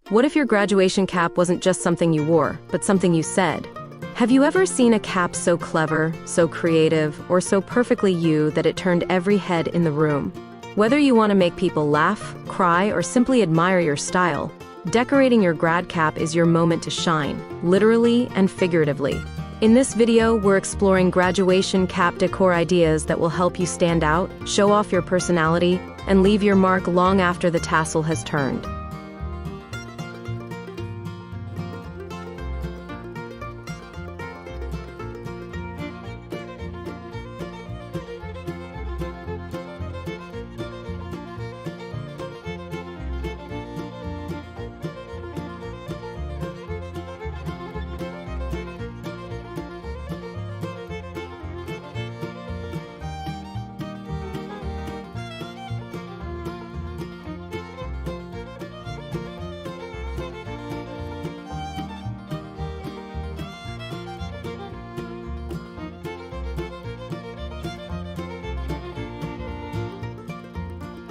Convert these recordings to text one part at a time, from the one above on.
What if your graduation cap wasn't just something you wore, but something you said? Have you ever seen a cap so clever, so creative, or so perfectly you that it turned every head in the room? Whether you want to make people laugh, cry, or simply admire your style, decorating your grad cap is your moment to shine, literally and figuratively. In this video, we're exploring graduation cap decor ideas that will help you stand out, show off your personality, and leave your mark long after the tassel has turned.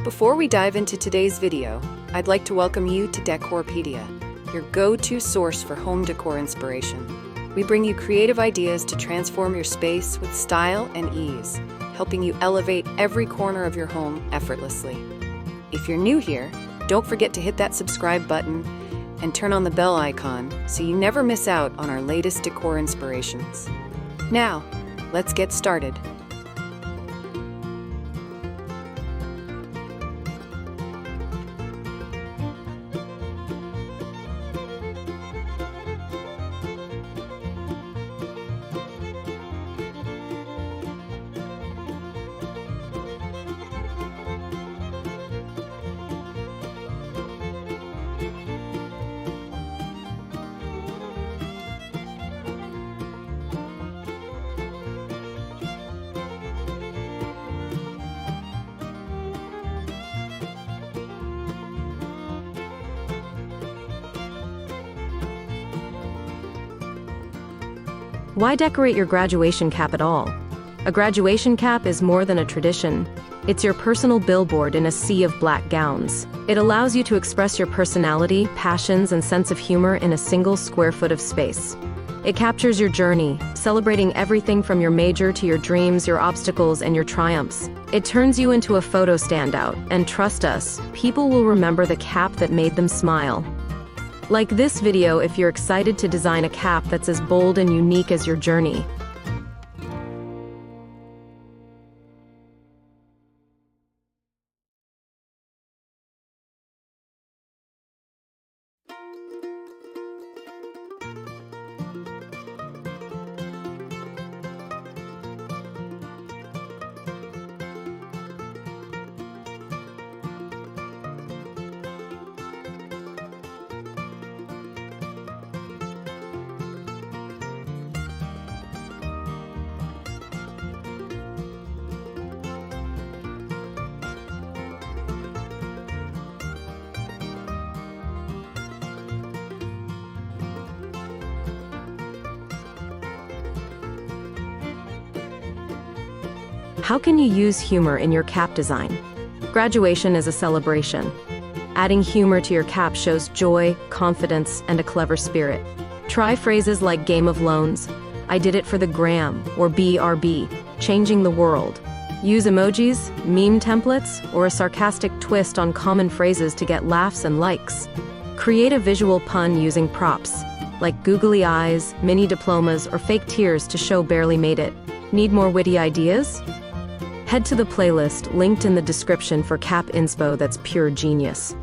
Before we dive into today's video, I'd like to welcome you to Decorpediya, your go-to source for home decor inspiration. We bring you creative ideas to transform your space with style and ease, helping you elevate every corner of your home effortlessly. If you're new here, don't forget to hit that subscribe button and turn on the bell icon so you never miss out on our latest decor inspirations. Now, let's get started. Why decorate your graduation cap at all? A graduation cap is more than a tradition. It's your personal billboard in a sea of black gowns. It allows you to express your personality, passions, and sense of humor in a single square foot of space. It captures your journey, celebrating everything from your major to your dreams, your obstacles, and your triumphs. It turns you into a photo standout, and trust us, people will remember the cap that made them smile. Like this video if you're excited to design a cap that's as bold and unique as your journey. How can you use humor in your cap design? Graduation is a celebration. Adding humor to your cap shows joy, confidence, and a clever spirit. Try phrases like Game of Loans, I did it for the gram, or BRB, changing the world. Use emojis, meme templates, or a sarcastic twist on common phrases to get laughs and likes. Create a visual pun using props, like googly eyes, mini diplomas, or fake tears to show barely made it. Need more witty ideas? Head to the playlist linked in the description for cap inspo that's pure genius.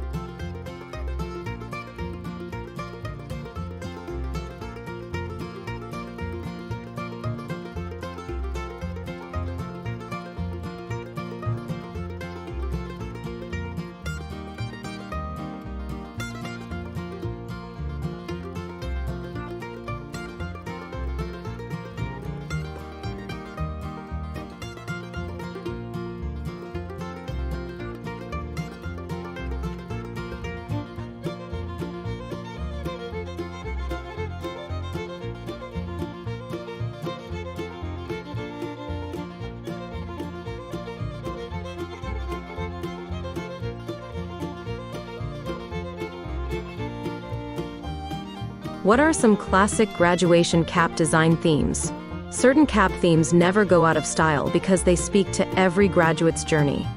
What are some classic graduation cap design themes? Certain cap themes never go out of style because they speak to every graduate's journey.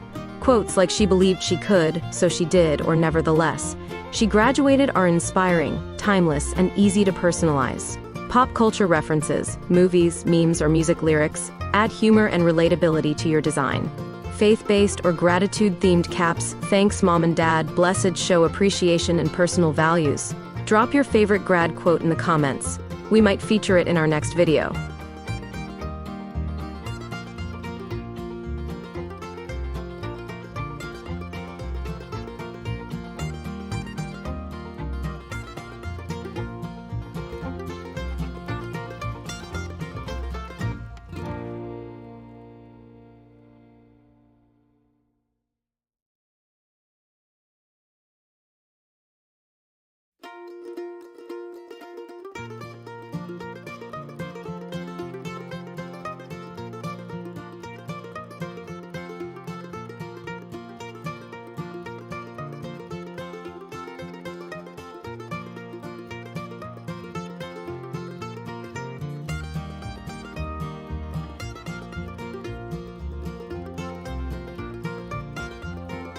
Quotes like "she believed she could, so she did," or "nevertheless, she graduated" are inspiring, timeless, and easy to personalize. Pop culture references, movies, memes, or music lyrics add humor and relatability to your design. Faith-based or gratitude-themed caps, "Thanks Mom and Dad," "Blessed," show appreciation and personal values. Drop your favorite grad quote in the comments. We might feature it in our next video.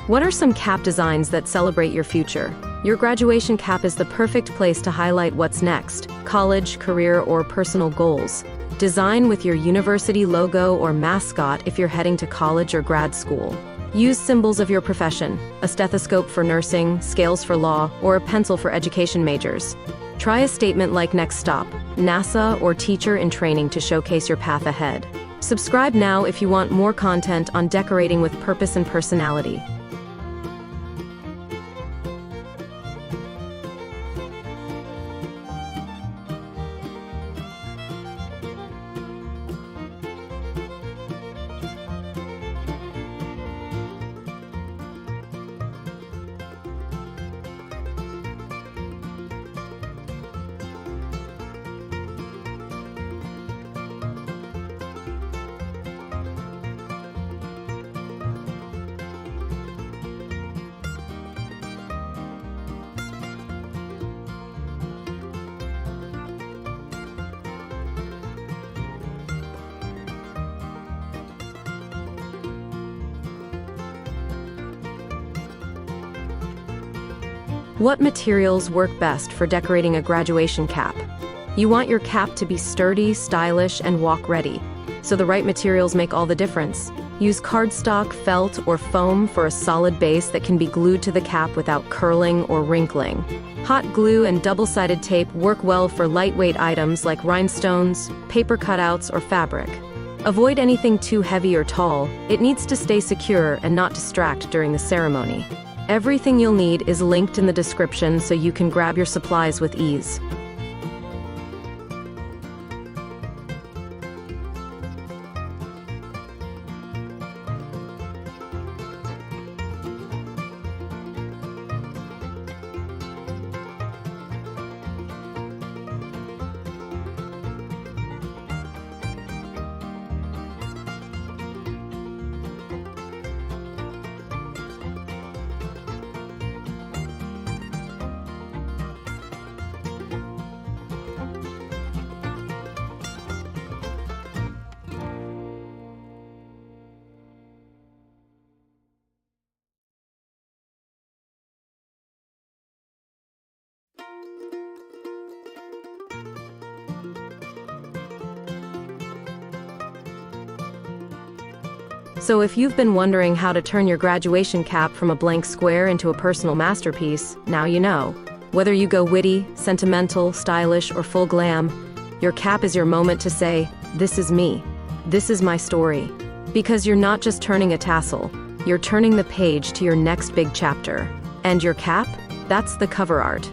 What are some cap designs that celebrate your future? Your graduation cap is the perfect place to highlight what's next: college, career, or personal goals. Design with your university logo or mascot if you're heading to college or grad school. Use symbols of your profession: a stethoscope for nursing, scales for law, or a pencil for education majors. Try a statement like "Next Stop, NASA," or "Teacher in Training" to showcase your path ahead. Subscribe now if you want more content on decorating with purpose and personality. What materials work best for decorating a graduation cap? You want your cap to be sturdy, stylish, and walk-ready, so the right materials make all the difference. Use cardstock, felt, or foam for a solid base that can be glued to the cap without curling or wrinkling. Hot glue and double-sided tape work well for lightweight items like rhinestones, paper cutouts, or fabric. Avoid anything too heavy or tall. It needs to stay secure and not distract during the ceremony. Everything you'll need is linked in the description so you can grab your supplies with ease. So if you've been wondering how to turn your graduation cap from a blank square into a personal masterpiece, now you know. Whether you go witty, sentimental, stylish, or full glam, your cap is your moment to say, "This is me. This is my story." Because you're not just turning a tassel, you're turning the page to your next big chapter. And your cap? That's the cover art.